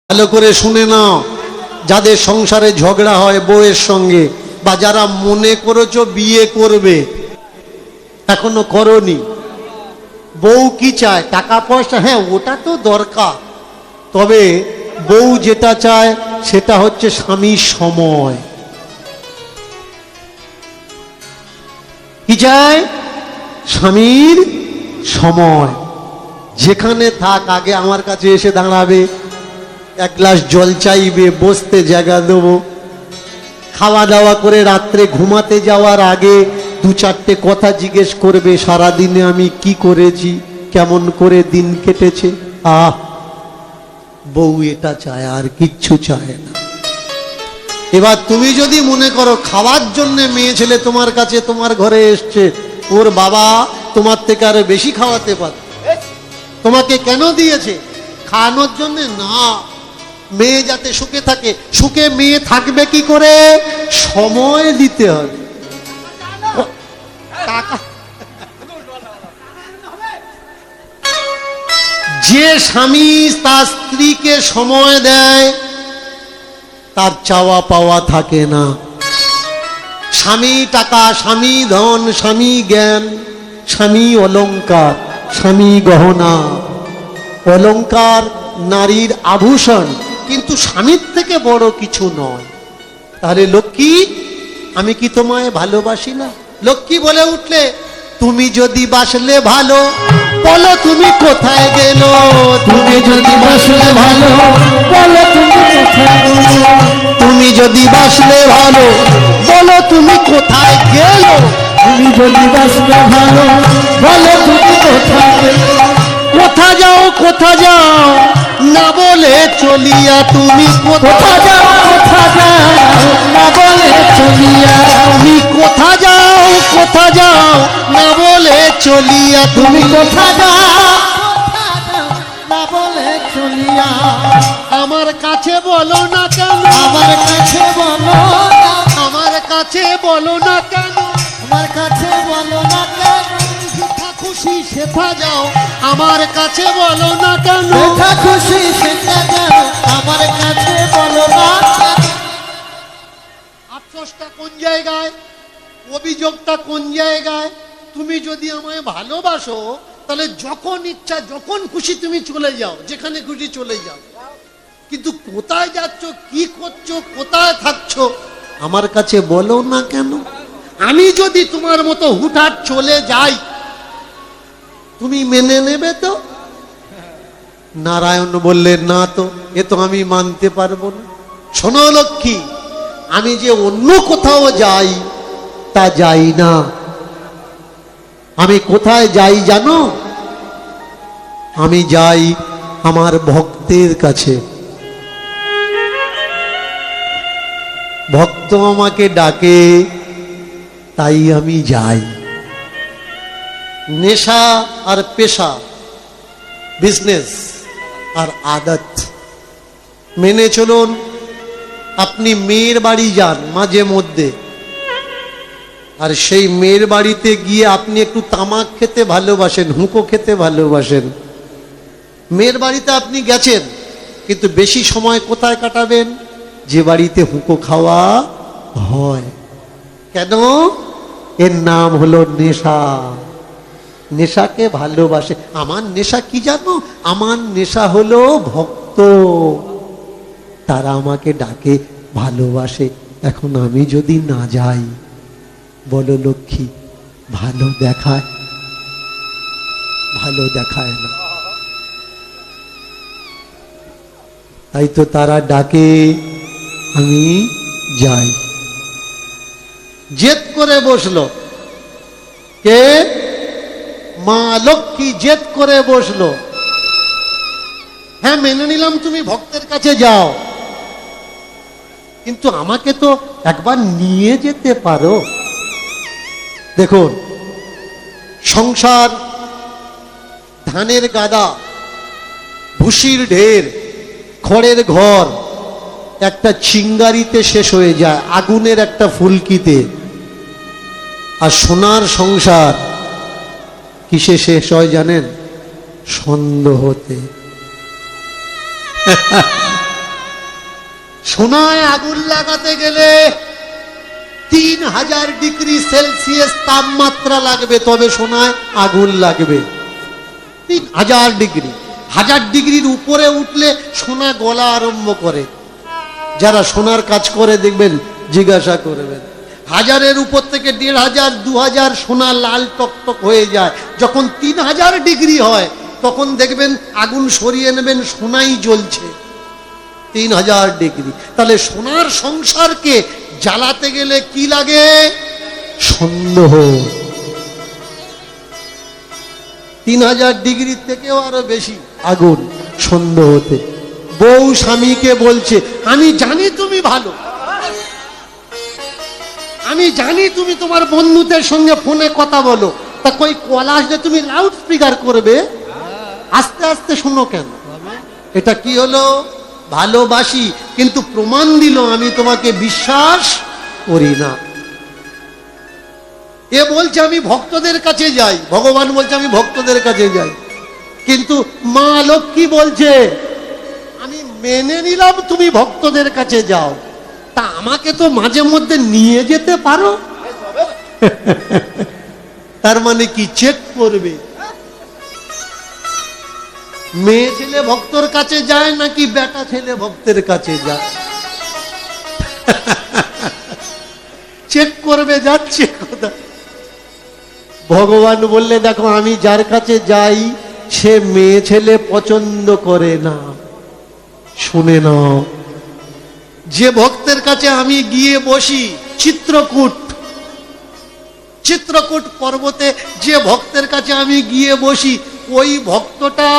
ভালো করে শুনে নাও, যাদের সংসারে ঝগড়া হয় বউয়ের সঙ্গে, বা যারা মনে করেছো বিয়ে করবে এখনো করনি, বউ কি চায়? টাকা পয়সা, হ্যাঁ ওটা তো দরকার, তবে বউ যেটা চায় সেটা হচ্ছে স্বামীর সময়। কি চায়? স্বামীর সময়। যেখানে থাক আগে আমার কাছে এসে দাঁড়াবে, এক গ্লাস জল চাইবে, বসতে জায়গা দেবো, খাওয়া দাওয়া করে রাত্রে ঘুমাতে যাওয়ার আগে দু চারটে কথা জিজ্ঞেস করবে, সারাদিনে আমি কি করেছি, কেমন করে দিন কেটেছে। বউ এটা চায়, আর কিচ্ছু চায় না। এবার তুমি যদি মনে করো খাওয়ার জন্য মেয়ে ছেলে তোমার কাছে তোমার ঘরে এসছে, ওর বাবা তোমার থেকে আরো বেশি খাওয়াতে পারে, তোমাকে কেন দিয়েছে? খাওয়ানোর জন্য না, মেয়ে যাতে সুখে থাকে। সুখে মেয়ে থাকবে কি করে? সময় দিতে হবে। যে স্বামী তার স্ত্রীকে সময় দেয় তার চাওয়া পাওয়া থাকে না। স্বামী টাকা, স্বামী ধন, স্বামী জ্ঞান, স্বামী অলংকার, স্বামী গহনা। অলংকার নারীর আভূষণ, কিন্তু স্বামীর থেকে বড় কিছু নয়। তাহলে লক্ষ্মী, আমি কি তোমায় ভালোবাসি না? লক্ষ্মী বলে উঠলে, তুমি যদি বাসলে ভালো বলো তুমি কোথায় গেল, তুমি যদি বাসলে ভালো বলো তুমি কোথায় গেল, তুমি যদি বাসলে ভালো বলো তুমি কোথায় গেল, তুমি যদি বাসলে ভালো বলো তুমি কোথায় গেল। কোথা যাও কোথা যাও না বলে চলিয়া, তুমি কোথা যাও কোথা যাও না বলে চলিয়া, তুমি কোথা যাও কোথা যাও না বলে চলিয়া, তুমি কোথা যাও না বলে চলিয়া। আমার কাছে বলো না কেন, আমার কাছে বলো না, আমার কাছে বলো না কেন, আমার কাছে বলো না কেন, যেথা খুশি সেথা যাও আমার কাছে বলো না কেন, যেথা খুশি সেথা যাও আমার কাছে বলো না কেন। আফসোসটা কোন জায়গায়, অভিযোগটা কোন জায়গায়? তুমি যদি আমায় ভালোবাসো তাহলে যখন ইচ্ছা যখন খুশি তুমি চলে যাও, যেখানে খুশি চলে যাও, কিন্তু কোথায় যাচ্ছ, কি করছো, কোথায় থাকছো আমার কাছে বলো না কেন। আমি যদি তোমার মতো হুটহাট চলে যাই তুমি মেনে নেবে তো? নারায়ণ বললেন, না তো, এ তো আমি মানতে পারবো না। শোনো লক্ষ্মী, আমি যে অন্য কোথাও যাই তা যাই না। আমি কোথায় যাই জানো? আমি যাই আমার ভক্তের কাছে। ভক্ত আমাকে ডাকে তাই আমি যাই। নেশা আর পেশা, বিজনেস আর আদত মেনে চলুন। আপনি মেয়ের বাড়ি যান মাঝে মধ্যে, আর সেই মেয়ের বাড়িতে গিয়ে আপনি একটু তামাক খেতে ভালোবাসেন, হুঁকো খেতে ভালোবাসেন। মেয়ের বাড়িতে আপনি গেছেন, কিন্তু বেশি সময় কোথায় কাটাবেন? যে বাড়িতে হুঁকো খাওয়া হয়। কেন? এর নাম হলো নেশা। নেশাকে ভালোবাসে। আমার নেশা কি জানো? আমার নেশা হলো ভক্ত, তারা আমাকে ডাকে, ভালোবাসে। এখন আমি যদি না যাই, বলো লক্ষ্মী, ভালো দেখায়? ভালো দেখায় না। তাই তো তারা ডাকে, আমি যাই। জেদ করে বসলো কে? মা লক্ষ্মী জেদ করে বসলো। হ্যাঁ মেনে নিলাম তুমি ভক্তের কাছে যাও, কিন্তু আমাকে তো একবার নিয়ে যেতে পারো। দেখুন, সংসার ধানের গাদা, ভুসির ঢের, খড়ের ঘর একটা চিঙ্গারিতে শেষ হয়ে যায়, আগুনের একটা ফুলকিতে। আর সোনার সংসার কিসে শেষ হয় জানেন? সন্দেহতে। সোনায় আগুন লাগাতে গেলে 3000 ডিগ্রি সেলসিয়াস তাপমাত্রা লাগবে, তবে সোনায় আগুন লাগবে। 3000 ডিগ্রি, 1000 ডিগ্রির উপরে উঠলে সোনা গলা আরম্ভ করে। যারা সোনার কাজ করে দেখবেন, জিজ্ঞাসা করবেন, 1000-এর উপর থেকে 1500, 2000 সোনা লাল টকটক হয়ে যায়। যখন 3000 ডিগ্রি হয় তখন দেখবেন আগুন সরিয়ে নেবেন, সোনাই জ্বলছে। 3000 ডিগ্রি। তাহলে সোনার সংসারকে জ্বালাতে গেলে কি লাগে? সন্দেহ। 3000 ডিগ্রির থেকেও আরো বেশি আগুন সন্দেহতে। বউ স্বামীকে বলছে, আমি জানি তুমি ভালো, আমি জানি তুমি তোমার বন্ধুদের সঙ্গে ফোনে কথা বলো, তা কই কল আসলে তুমি লাউড স্পিকার করবে, আস্তে আস্তে শোনো কেন? এটা কি হলো? ভালোবাসি, কিন্তু প্রমাণ দিল আমি তোমাকে বিশ্বাস করি না। এ বলছে আমি ভক্তদের কাছে যাই, ভগবান বলছে আমি ভক্তদের কাছে যাই, কিন্তু মা লক্ষ্মী বলছে আমি মেনে নিলাম তুমি ভক্তদের কাছে যাও, তা আমাকে তো মাঝে মধ্যে নিয়ে যেতে পারো। তার মানে কি চেক করবে? মেয়ে ছেলে ভক্তর কাছে যায় নাকি বেটা ছেলে ভক্তের কাছে যায়? চেক করবে, যাচ্ছে কোথায়? ভগবান বললে দেখো আমি যার কাছে যাই সে মেয়ে ছেলে পছন্দ করে না। শুনে নাও, যে ভক্তের কাছে আমি গিয়ে বসি, চিত্রকূট পর্বতে যে ভক্তের কাছে আমি গিয়ে বসি, ওই ভক্তটা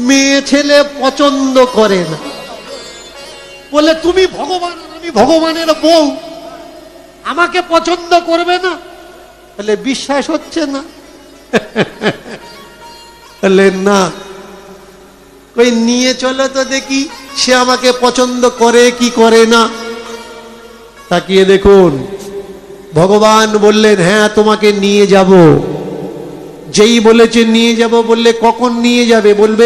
মেয়ে ছেলে পছন্দ করে না। বলে তুমি ভগবান, আমি ভগবানের বউ, আমাকে পছন্দ করবে না? তাহলে বিশ্বাস হচ্ছে না। বলে না, ওই নিয়ে চলো তো দেখি সে আমাকে পছন্দ করে কি করে না। তাকিয়ে দেখুন, ভগবান বললেন হ্যাঁ তোমাকে নিয়ে যাব। যেই বলেছে নিয়ে যাব, বললে কখন নিয়ে যাবে? বলবে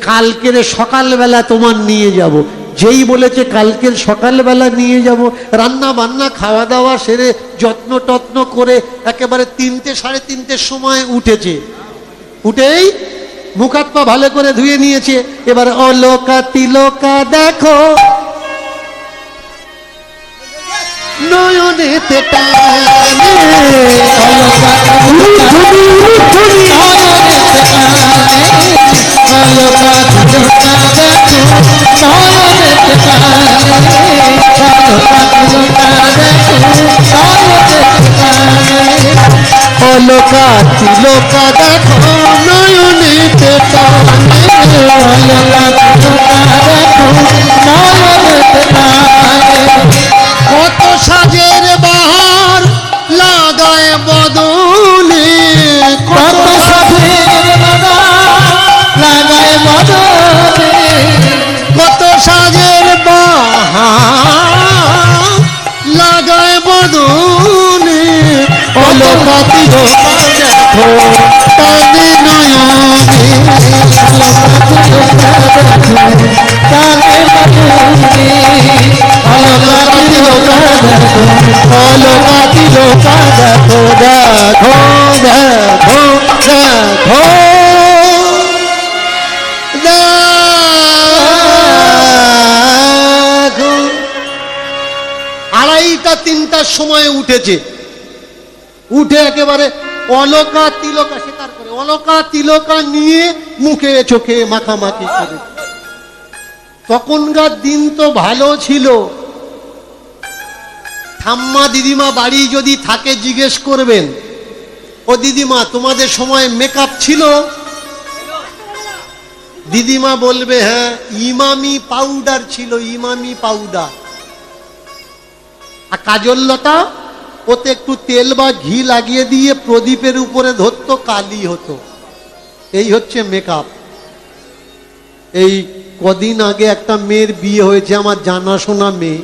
কালকের সকালবেলা তোমার নিয়ে যাব। যেই বলেছে কালকের সকালবেলা নিয়ে যাব, রান্না বান্না খাওয়া দাওয়া সেরে যত্ন টত্ন করে একেবারে 3টে 3:30-র সময় উঠেছে। উঠেই মুখ হাত পা ভালো করে ধুয়ে নিয়েছে। এবার অলোকা তিলোকা দেখো নয়নেতে টানে, অলোকা তিলোকা দেখো নয়নেতে কত সাজের বাহার লাগায় বদনে, কত সাজের লাগায় বদনে, কত সাজের বাহার লাগায় বদনে, অলোকা তিলোকা দেখো তানে নয়নে, অলোকা তিলোকা দেখো, দেখো দেখো দেখো দেখো। 2:30-3টার সময় উঠেছে, উঠে একেবারে অলকা তিলকা স্বীকার করে, অলকা তিলকা নিয়ে মুখে চোখে মাখামাখি করে। তখনকার দিন তো ভালো ছিল, ঠাম্মা দিদিমা বাড়ি যদি থাকে জিজ্ঞেস করবেন, ও দিদিমা তোমাদের সময় মেকআপ ছিল? দিদিমা বলবে হ্যাঁ, ইমামি পাউডার ছিল, ইমামি পাউডার। আর কাজলটা ওতে একটু তেল বা ঘি লাগিয়ে দিয়ে প্রদীপের উপরে ধরতো, কালি হতো। এই হচ্ছে মেকআপ। এই কদিন আগে একটা মেয়ের বিয়ে হয়েছে, আমার জানাশোনা মেয়ে,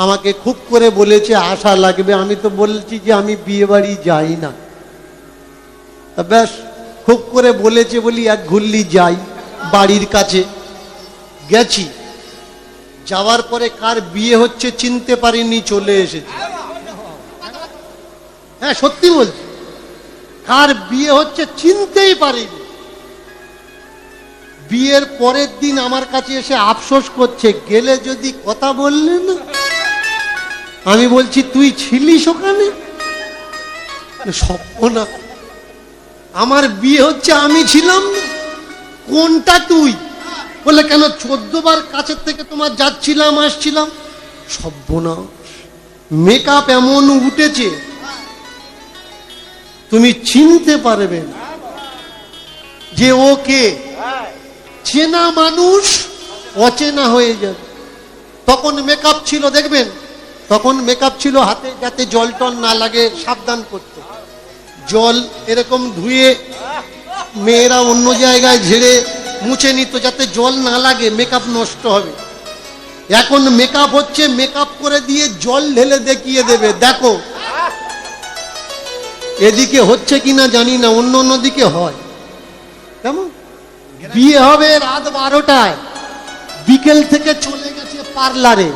আমাকে খুব করে বলেছে আশা লাগবে। আমি তো বলছি যে আমি বিয়ে বাড়ি যাই না। ব্যাস খুব করে বলেছে বলি এক ঘুরলি যাই। বাড়ির কাছে গেছি, যাওয়ার পরে কার বিয়ে হচ্ছে চিনতে পারিনি, চলে এসেছে। হ্যাঁ সত্যি বলছি, কার বিয়ে হচ্ছে চিনতেই পারিনি। বিয়ের পরের দিন আমার কাছে এসে আফসোস করছে, গেলে যদি কথা বললে না। আমি বলছি তুই ছিলিস ওখানে? স্বপ্ন না, আমার বিয়ে হচ্ছে আমি ছিলাম না। কোনটা তুই? বলে কেন 14 বার কাছের থেকে তোমার যাচ্ছিলাম আসছিলাম। সর্বনাশ, মেকআপ এমন উঠেছে তুমি চিনতে পারবে না যে ও কে। চেনা মানুষ অচেনা হয়ে যাবে। তখন মেকআপ ছিল, দেখবেন তখন মেকআপ ছিল হাতে, যাতে জল টল না লাগে সাবধান করতে। জল এরকম ধুয়ে মেয়েরা অন্য জায়গায় ঝেড়ে মুছে নিত, যাতে জল না লাগে, মেকআপ নষ্ট হবে। এখন মেকআপ হচ্ছে, মেকআপ করে দিয়ে জল ঢেলে দেখিয়ে দেবে, দেখো। এদিকে হচ্ছে কিনা জানি না, অন্য অন্য দিকে হয়। কেমন বিয়ে হবে রাত 12টায়, বিকেল থেকে চলে গেছে পার্লারে।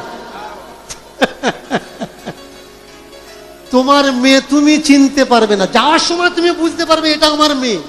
তোমার মেয়ে তুমি চিনতে পারবে না, যাওয়ার সময় তুমি বুঝতে পারবে এটা আমার মেয়ে।